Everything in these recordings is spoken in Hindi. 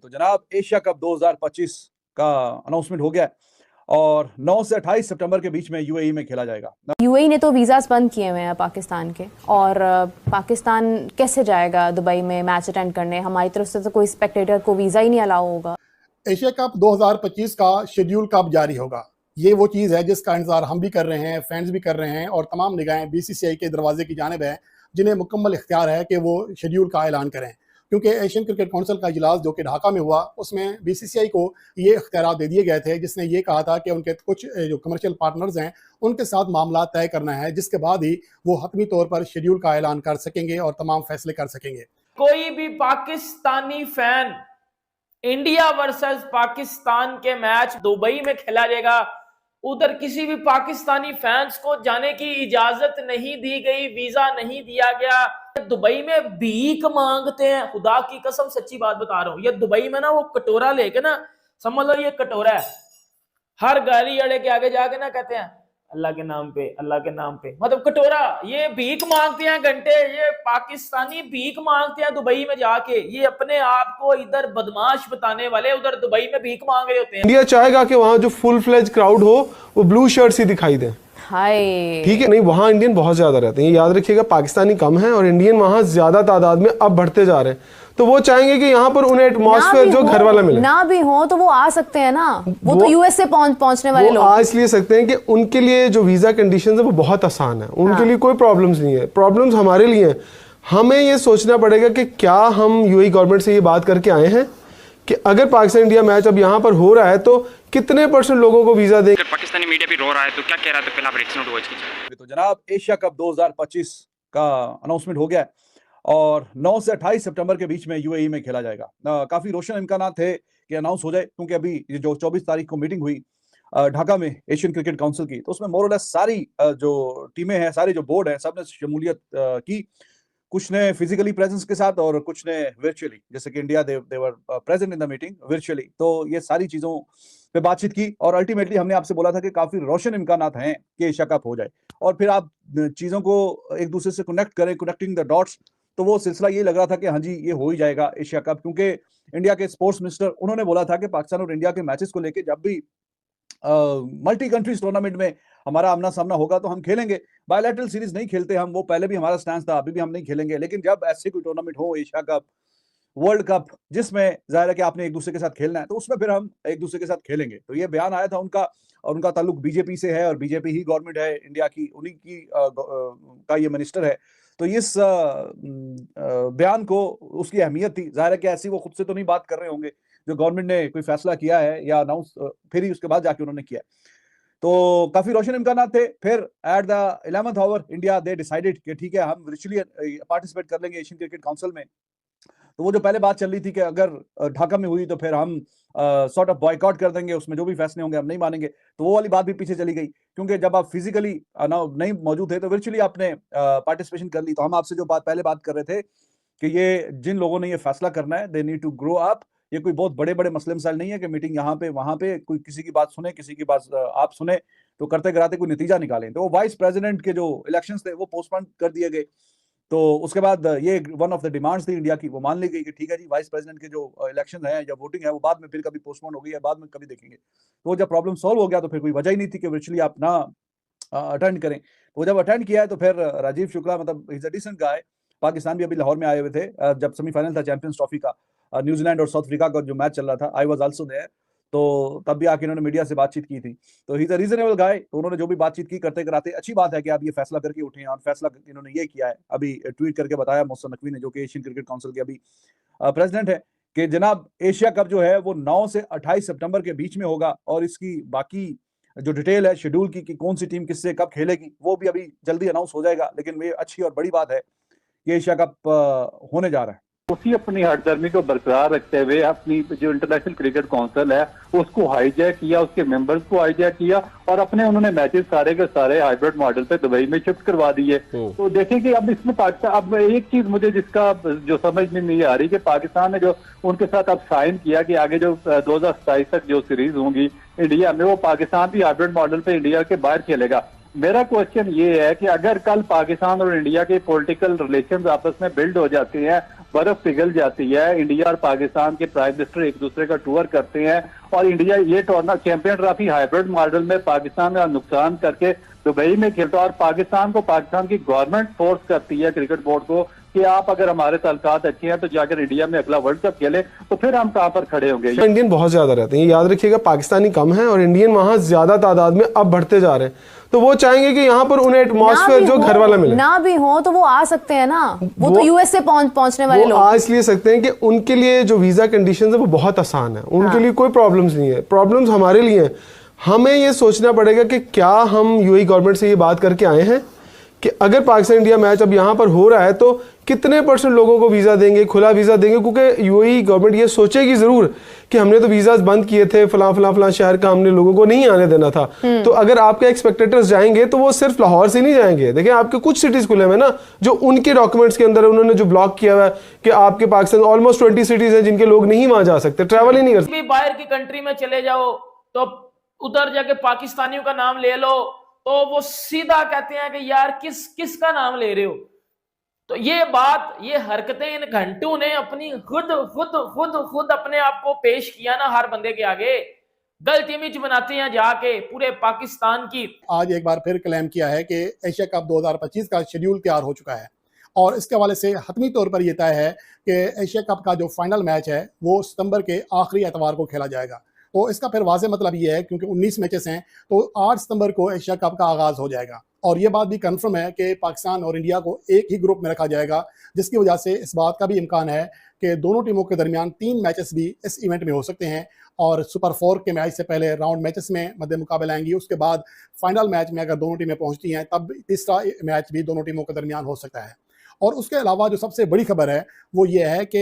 तो जनाब एशिया कप 2025 का अनाउंसमेंट हो गया है और 9 से 28 सितंबर के बीच में यूएई में खेला जाएगा। यूएई ने तो वीज़ास बंद किए हुए हैं पाकिस्तान के, और पाकिस्तान कैसे जाएगा दुबई में मैच अटेंड करने? हमारी तरफ से तो कोई स्पेक्टेटर को वीज़ा ही नहीं अलाउ होगा। एशिया कप 2025 का शेड्यूल कब जारी होगा, ये वो चीज़ है जिसका इंतजार हम भी कर रहे हैं, फैंस भी कर रहे हैं और तमाम निगाहें बीसीसीआई के दरवाजे की जानिब है, जिन्हें मुकम्मल इख्तियार है कि वो शेड्यूल का ऐलान करें। क्योंकि एशियन क्रिकेट काउंसिल का इजलास जो कि ढाका में हुआ, उसमें बीसीसीआई को ये इख्तियार दे दिए गए थे, जिसने ये कहा था कि उनके कुछ जो कमर्शियल पार्टनर्स हैं उनके साथ मामला तय करना है, जिसके बाद ही वो हतमी तौर पर शेड्यूल का ऐलान कर सकेंगे और तमाम फैसले कर सकेंगे। कोई भी Pakistani fan India versus Pakistan के मैच दुबई में खेला जाएगा, उधर किसी भी पाकिस्तानी फैंस को जाने की इजाजत नहीं दी गई, वीजा नहीं दिया गया। दुबई में भीख मांगते हैं, खुदा की कसम सच्ची बात बता रहा हूं। ये दुबई में ना वो कटोरा लेके ना, समझ लो ये कटोरा है, हर गाड़ी अड़े के आगे जाके ना कहते हैं अल्लाह के नाम पे, अल्लाह के नाम पे, मतलब कटोरा। ये भीख मांगते हैं घंटे, ये पाकिस्तानी भीख मांगते हैं दुबई में जाके। ये अपने आप को इधर बदमाश बताने वाले उधर दुबई में भीख मांग रहे होते हैं। इंडिया चाहेगा कि वहाँ जो फुल फ्लेज क्राउड हो वो ब्लू शर्ट्स ही दिखाई दे। हाय, ठीक है, नहीं वहाँ इंडियन बहुत ज्यादा रहते हैं, ये याद रखिएगा। पाकिस्तानी कम है और इंडियन वहाँ ज्यादा तादाद में अब बढ़ते जा रहे हैं, तो वो चाहेंगे कि यहाँ पर उन्हें एटमॉस्फेयर जो घर वाला मिले। ना भी हो तो वो आ सकते हैं ना, वो तो यूएस से पहुंचने वाले लोग आ इसलिए सकते हैं कि उनके लिए जो वीजा कंडीशंस है वो बहुत आसान है, उनके लिए कोई प्रॉब्लम्स नहीं है। प्रॉब्लम्स हमारे लिए हैं। हमें ये सोचना पड़ेगा कि क्या हम यूएई गवर्नमेंट से ये बात करके आए हैं कि अगर पाकिस्तान इंडिया मैच अब यहाँ पर हो रहा है तो कितने % लोगों को वीजा देंगे। पाकिस्तानी मीडिया भी रो रहा है तो क्या कह रहा था पहला रिएक्शन हुआ इसकी? तो जनाब एशिया कप 2025 का अनाउंसमेंट हो गया है और 9 से 28 सितंबर के बीच में यूएई में खेला जाएगा। काफी रोशन इम्कान थे कि अनाउंस हो जाए, क्योंकि अभी जो 24 तारीख को मीटिंग हुई ढाका में एशियन क्रिकेट काउंसिल की, तो उसमें मोरलेस सारी जो टीमें हैं, सारी जो बोर्ड है, सबने शमूलियत की। कुछ ने फिजिकली प्रेजेंस के साथ और कुछ ने वर्चुअली, जैसे कि India they were present in the meeting virtually. तो ये सारी चीजों पे बातचीत की और अल्टीमेटली हमने आपसे बोला था कि काफी रोशन इम्कानात हैं कि एशिया कप हो जाए। और फिर आप चीजों को एक दूसरे से कनेक्ट करें, कनेक्टिंग द डॉट्स, तो वो सिलसिला ये लग रहा था कि हाँ जी ये हो ही जाएगा एशिया कप। क्योंकि इंडिया के स्पोर्ट्स मिनिस्टर उन्होंने बोला था कि पाकिस्तान और इंडिया के मैचेस को लेके जब भी मल्टी कंट्रीज टूर्नामेंट में हमारा आमना सामना होगा तो हम खेलेंगे। बायलैटरल सीरीज नहीं खेलते हम, वो पहले भी हमारा स्टैंड था, अभी भी हम नहीं खेलेंगे। लेकिन जब ऐसे कोई टूर्नामेंट हो, एशिया कप, वर्ल्ड कप, जिसमें जाहिर है कि आपने एक दूसरे के साथ खेलना है, तो उसमें फिर हम एक दूसरे के साथ खेलेंगे। तो ये बयान आया था उनका, और उनका ताल्लुक बीजेपी से है और बीजेपी ही गवर्नमेंट है इंडिया की, उन्हीं की का ये मिनिस्टर है। तो इस बयान को उसकी अहमियत थी। जाहिर है कि ऐसी वो खुद से तो नहीं बात कर रहे होंगे, जो गवर्नमेंट ने कोई फैसला किया है या अनाउंस फिर ही उसके बाद जाके उन्होंने किया। तो काफी रोशन इम्कान थे। फिर at the 11th hour India they decided कि ठीक है हम वर्चुअली पार्टिसिपेट कर लेंगे एशियन क्रिकेट काउंसिल में। तो वो जो पहले बात चल रही थी कि अगर ढाका में हुई तो फिर हम सॉर्ट ऑफ बॉयकॉट कर देंगे, उसमें जो भी फैसले होंगे हम नहीं मानेंगे, तो वो वाली बात भी पीछे चली गई। क्योंकि जब आप फिजिकली नहीं मौजूद थे तो वर्चुअली आपने पार्टिसिपेशन कर ली। तो हम आपसे जो पहले बात कर रहे थे कि ये जिन लोगों ने ये फैसला करना है, they need to grow up. ये कोई बहुत बड़े बड़े मसले मसाइल नहीं है कि मीटिंग यहाँ पे वहां पे कोई किसी की बात सुने, किसी की बात आप सुने, तो करते कराते कोई नतीजा निकालें। तो वाइस प्रेसिडेंट के जो इलेक्शंस थे वो पोस्टपोन कर दिए गए। तो उसके बाद ये वन ऑफ द डिमांड्स थी इंडिया की, वो मान ली गई कि ठीक है जी वाइस प्रेसिडेंट के जो इलेक्शन है या वोटिंग है वो बाद में फिर कभी पोस्टपोन हो गई है, बाद में कभी देखेंगे। तो जब प्रॉब्लम सॉल्व हो गया तो फिर कोई वजह ही नहीं थी कि वर्चुअली आप ना अटेंड करें। तो जब अटेंड किया है तो फिर राजीव शुक्ला, मतलब is a decent guy, Pakistan भी अभी लाहौर में आए हुए थे जब सेमीफाइनल था चैंपियंस ट्रॉफी का, न्यूजीलैंड और साउथ अफ्रीका का जो मैच चल रहा था। आई वाज आल्सो देयर, तो तब भी आके इन्होंने मीडिया से बातचीत की थी। तो ही इज अ रीजनेबल गाय। तो उन्होंने जो भी बातचीत की करते कराते, अच्छी बात है कि आप ये फैसला करके उठे हैं, और फैसला इन्होंने ये किया है, अभी ट्वीट करके बताया मोहसिन नकवी ने, जो कि एशियन क्रिकेट काउंसिल के अभी प्रेसिडेंट है, कि जनाब एशिया कप जो है वो 9 से 28 सितंबर के बीच में होगा। और इसकी बाकी जो डिटेल है शेड्यूल की कि कौन सी टीम किससे कब खेलेगी, वो भी अभी जल्दी अनाउंस हो जाएगा। लेकिन ये अच्छी और बड़ी बात है कि एशिया कप होने जा रहा है। उसी अपनी हठधर्मी को बरकरार रखते हुए अपनी जो इंटरनेशनल क्रिकेट काउंसिल है उसको हाईजैक किया, उसके मेंबर्स को हाईजैक किया और अपने उन्होंने मैचेस सारे के सारे हाइब्रिड मॉडल पे दुबई में शिफ्ट करवा दिए। तो देखें कि अब इसमें पाकिस्तान, अब एक चीज मुझे जिसका जो समझ में नहीं आ रही कि पाकिस्तान ने जो उनके साथ अब साइन किया कि आगे जो 2027 तक जो सीरीज होंगी इंडिया में, वो पाकिस्तान भी हाइब्रिड मॉडल पे इंडिया के बाहर खेलेगा। मेरा क्वेश्चन ये है कि अगर कल पाकिस्तान और इंडिया के पॉलिटिकल रिलेशंस आपस में बिल्ड हो जाते हैं, बर्फ पिघल जाती है। इंडिया और पाकिस्तान के प्राइम मिनिस्टर एक दूसरे का टूर करते हैं और इंडिया ये tournament champion trophy hybrid model में पाकिस्तान का नुकसान करके दुबई में खेलता है और पाकिस्तान की गवर्नमेंट फोर्स करती है क्रिकेट बोर्ड को कि आप अगर हमारे ताल्लुकात अच्छे हैं तो जाकर इंडिया में अगला वर्ल्ड कप खेले, तो फिर हम कहां पर खड़े होंगे। इंडियन बहुत ज्यादा रहते हैं, याद रखिएगा, पाकिस्तानी कम है और इंडियन वहां ज्यादा तादाद में अब बढ़ते जा रहे हैं। तो वो चाहेंगे कि यहाँ पर उन्हें एटमॉस्फेयर जो घर वाला मिले। ना भी हो तो वो आ सकते हैं ना, वो तो यूएस से पहुंचने वाले लोग आ इसलिए सकते हैं कि उनके लिए जो वीजा कंडीशंस है वो बहुत आसान है, उनके लिए कोई प्रॉब्लम्स नहीं है। प्रॉब्लम्स हमारे लिए हैं। हमें ये सोचना पड़ेगा कि क्या हम यूएई गवर्नमेंट से ये बात करके आए हैं कि अगर पाकिस्तान इंडिया मैच अब यहाँ पर हो रहा है तो कितने % लोगों को वीज़ा देंगे, खुला वीज़ा देंगे, क्योंकि यूएई गवर्नमेंट ये सोचेगी ज़रूर कि हमने तो वीज़ाज बंद किए थे, फलां शहर का हमने लोगों को नहीं आने देना था। तो अगर आपके एक्सपेक्टेटर्स जाएंगे तो वो सिर्फ लाहौर से नहीं जाएंगे। देखिए आपके कुछ सिटीज़ खुले हुए हैं ना, जो उनके डॉक्यूमेंट्स के अंदर उन्होंने जो ब्लॉक किया हुआ है कि आपके पाकिस्तान ऑलमोस्ट 20 सिटीज़ हैं जिनके लोग नहीं वहाँ जा सकते, ट्रैवल ही नहीं कर सकते। बाहर की कंट्री में चले जाओ तो उधर जाके पाकिस्तानियों का नाम ले लो तो वो सीधा कहते हैं कि यार किसका नाम ले रहे हो। तो ये हरकतें इन घंटों ने अपनी खुद अपने आप को पेश किया ना हर बंदे के आगे, गलत इमेज बनाते हैं जाके पूरे पाकिस्तान की। आज एक बार फिर क्लेम किया है कि एशिया कप 2025 का शेड्यूल तैयार हो चुका है और इसके हवाले से हतमी तौर पर यह तय है कि एशिया कप का जो फाइनल मैच है वो सितंबर के आखिरी एतवार को खेला जाएगा। तो इसका फिर वाज़ेह मतलब ये है क्योंकि 19 मैचेस हैं तो 8 सितंबर को एशिया कप का आगाज़ हो जाएगा और ये बात भी कंफर्म है कि पाकिस्तान और इंडिया को एक ही ग्रुप में रखा जाएगा, जिसकी वजह से इस बात का भी इम्कान है कि दोनों टीमों के दरमियान 3 मैचेस भी इस इवेंट में हो सकते हैं और सुपर 4 के मैच से पहले राउंड मैचेस में मद्दे मुकाबले आएंगी। उसके बाद फाइनल मैच में अगर दोनों टीमें पहुंचती हैं तब तीसरा मैच भी दोनों टीमों के दरमियान हो सकता है। और उसके अलावा जो सबसे बड़ी खबर है वो ये है कि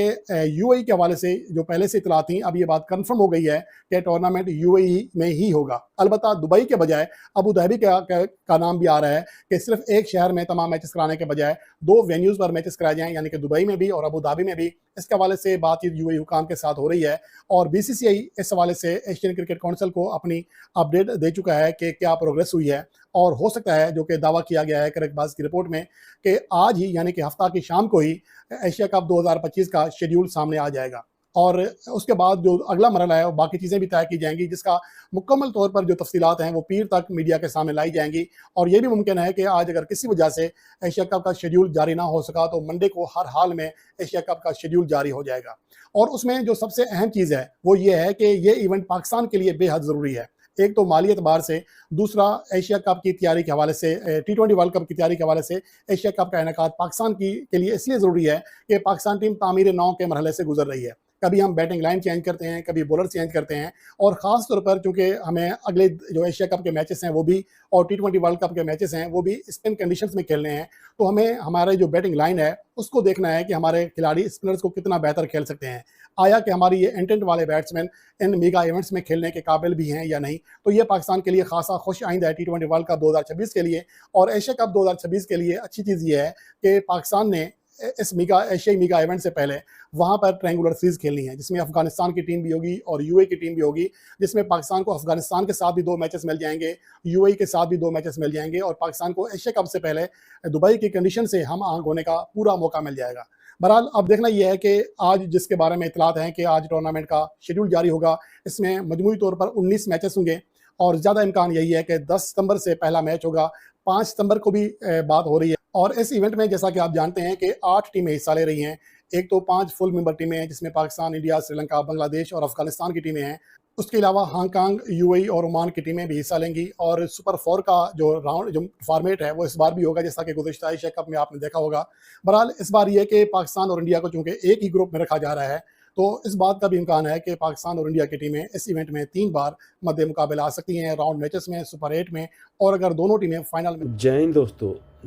यूएई के हवाले से जो पहले से इतला थी, अब ये बात कंफर्म हो गई है कि टूर्नामेंट यूएई में ही होगा। अलबत्ता दुबई के बजाय अबू धाबी का नाम भी आ रहा है कि सिर्फ एक शहर में तमाम मैचेस कराने के बजाय 2 वेन्यूज़ पर मैचेस कराए जाएं, यानी कि दुबई में भी और अबू धाबी में भी। इसके हवाले से बातचीत यूएई हुकाम के साथ हो रही है और बीसीसीआई इस हवाले से एशियन क्रिकेट काउंसिल को अपनी अपडेट दे चुका है कि क्या प्रोग्रेस हुई है। और हो सकता है, जो कि दावा किया गया है क्रिकबाज की रिपोर्ट में, कि आज ही यानी कि हफ्ता की शाम को ही एशिया कप 2025 का शेड्यूल सामने आ जाएगा और उसके बाद जो अगला मरहला है वो बाकी चीज़ें भी तय की जाएंगी, जिसका मुकम्मल तौर पर जो तफसीलात हैं वो पीर तक मीडिया के सामने लाई जाएंगी। और ये भी मुमकिन है कि आज अगर किसी वजह से एशिया कप का शेड्यूल जारी ना हो सका तो मंडे को हर हाल में एशिया कप का शेड्यूल जारी हो जाएगा। और उसमें जो सबसे अहम चीज़ है वो ये है कि ये इवेंट पाकिस्तान के लिए बेहद ज़रूरी है। एक तो माली एतबार से, दूसरा एशिया कप की तैयारी के हवाले से, T20 वर्ल्ड कप की तैयारी के हवाले से एशिया कप का इनेकाद पाकिस्तान के लिए इसलिए ज़रूरी है कि पाकिस्तान टीम तामीर नौ के मरहले से गुजर रही है। कभी हम बैटिंग लाइन चेंज करते हैं, कभी बॉलर चेंज करते हैं और ख़ास तौर पर चूँकि हमें अगले जो एशिया कप के मैचेस हैं वो भी और T20 वर्ल्ड कप के मैचेस हैं वो भी स्पिन कंडीशंस में खेलने हैं, तो हमें हमारे जो बैटिंग लाइन है उसको देखना है कि हमारे खिलाड़ी स्पिनर्स को कितना बेहतर खेल सकते हैं। आया कि हमारी ये इंटेंट वाले बैट्समैन इन मेगा इवेंट्स में खेलने के काबिल भी हैं या नहीं। तो ये पाकिस्तान के लिए खासा खुश आइंदा है T20 वर्ल्ड कप 2026 के लिए। और एशिया कप 2026 के लिए अच्छी चीज़ ये है कि पाकिस्तान ने इस एशियाई मेगा इवेंट से पहले वहाँ पर ट्रायंगुलर सीरीज खेलनी है, जिसमें अफगानिस्तान की टीम भी होगी और यूएई की टीम भी होगी, जिसमें पाकिस्तान को अफगानिस्तान के साथ भी 2 मैचेस मिल जाएंगे, यूएई के साथ भी 2 मैचेस मिल जाएंगे और पाकिस्तान को एशिया कप से पहले दुबई की कंडीशन से हम आंख होने का पूरा मौका मिल जाएगा। बहरहाल अब देखना यह है कि आज जिसके बारे में इतलात हैं कि आज टूर्नामेंट का शेड्यूल जारी होगा, इसमें मजमूई तौर पर 19 मैचेस होंगे और ज़्यादा इम्कान यही है कि 10 सितंबर से पहला मैच होगा। 5 सितंबर को भी बात हो रही है और इस इवेंट में जैसा कि आप जानते हैं कि 8 टीमें हिस्सा ले रही हैं। एक तो 5 फुल मेंबर टीमें हैं जिसमें पाकिस्तान, इंडिया, श्रीलंका, बांग्लादेश और अफगानिस्तान की टीमें हैं। उसके अलावा हांगकांग, यूएई और ओमान की टीमें भी हिस्सा लेंगी और सुपर 4 का जो फॉर्मेट है वो इस बार भी होगा, जैसा कि गुज़िश्ता एशिया कप में आपने देखा होगा। बहरहाल इस बार ये कि पाकिस्तान और इंडिया को चूँकि एक ही ग्रुप में रखा जा रहा है तो इस बात का भी इम्कान है कि पाकिस्तान और इंडिया की टीमें इस इवेंट में 3 बार मद्दे मुकाबला आ सकती हैं, राउंड मैचेस में, सुपर 8 में और अगर दोनों टीमें फाइनल में। जय हिंद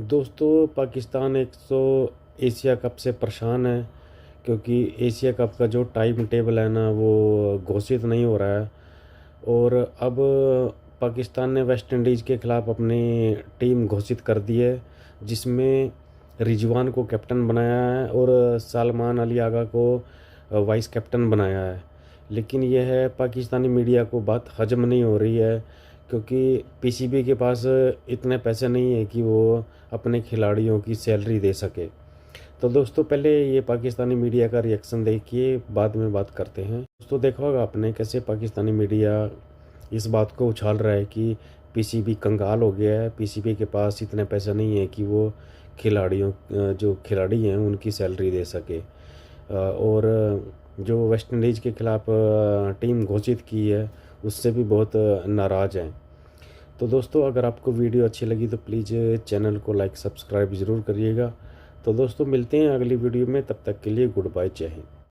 दोस्तों पाकिस्तान एशिया कप से परेशान है क्योंकि एशिया कप का जो टाइम टेबल है ना वो घोषित नहीं हो रहा है और अब पाकिस्तान ने वेस्ट इंडीज़ के ख़िलाफ़ अपनी टीम घोषित कर दी है, जिसमें रिजवान को कैप्टन बनाया है और सलमान अली आगा को वाइस कैप्टन बनाया है। लेकिन यह है पाकिस्तानी मीडिया को बात हजम नहीं हो रही है क्योंकि पीसीबी के पास इतने पैसे नहीं है कि वो अपने खिलाड़ियों की सैलरी दे सके। तो दोस्तों पहले ये पाकिस्तानी मीडिया का रिएक्शन देखिए, बाद में बात करते हैं। दोस्तों देखा होगा आपने कैसे पाकिस्तानी मीडिया इस बात को उछाल रहा है कि पीसीबी कंगाल हो गया है, पीसीबी के पास इतने पैसे नहीं है कि वो जो खिलाड़ी हैं उनकी सैलरी दे सके। और जो वेस्ट इंडीज़ के ख़िलाफ़ टीम घोषित की है उससे भी बहुत नाराज़ हैं। तो दोस्तों अगर आपको वीडियो अच्छी लगी तो प्लीज़ चैनल को लाइक सब्सक्राइब ज़रूर करिएगा। तो दोस्तों मिलते हैं अगली वीडियो में, तब तक के लिए गुड बाय, जय हिंद।